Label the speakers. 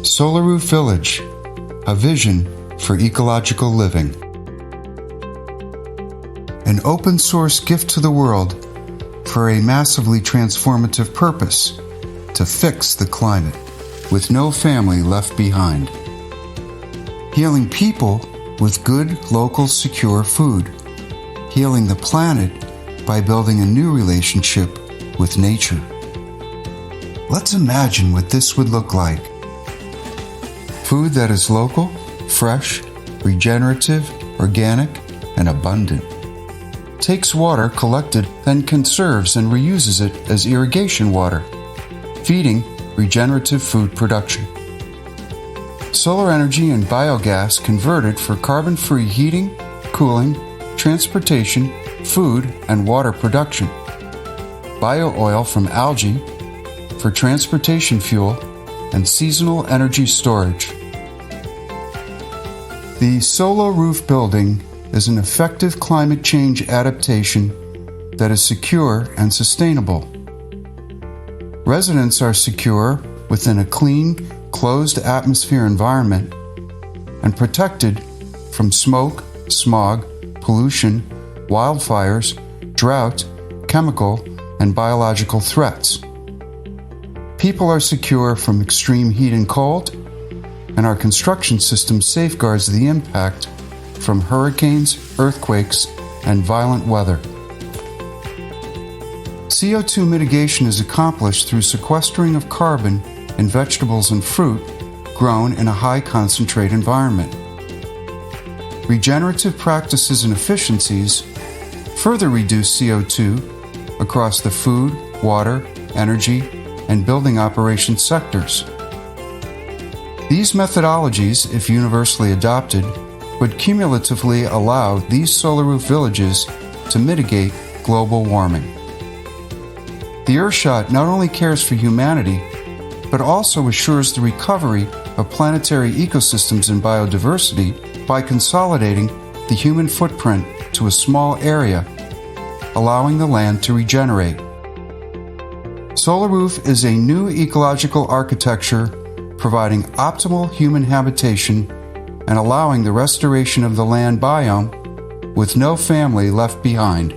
Speaker 1: Solar Roof Village, a vision for ecological living. An open source gift to the world for a massively transformative purpose: to fix the climate, with no family left behind. Healing people with good, local, secure food. Healing the planet by building a new relationship with nature. Let's imagine what this would look like. Food that is local, fresh, regenerative, organic, and abundant. Takes water collected, then conserves and reuses it as irrigation water, feeding regenerative food production. Solar energy and biogas converted for carbon-free heating, cooling, transportation, food, and water production. Bio-oil from algae for transportation fuel and seasonal energy storage. The Solar Roof Building is an effective climate change adaptation that is secure and sustainable. Residents are secure within a clean, closed atmosphere environment and protected from smoke, smog, pollution, wildfires, drought, chemical, and biological threats. People are secure from extreme heat and cold, and our construction system safeguards the impact from hurricanes, earthquakes, and violent weather. CO2 mitigation is accomplished through sequestering of carbon in vegetables and fruit grown in a high-concentrate environment. Regenerative practices and efficiencies further reduce CO2 across the food, water, energy, and building operations sectors. These methodologies, if universally adopted, would cumulatively allow these solar roof villages to mitigate global warming. The Earthshot not only cares for humanity, but also assures the recovery of planetary ecosystems and biodiversity by consolidating the human footprint to a small area, allowing the land to regenerate. Solar Roof is a new ecological architecture providing optimal human habitation and allowing the restoration of the land biome with no family left behind.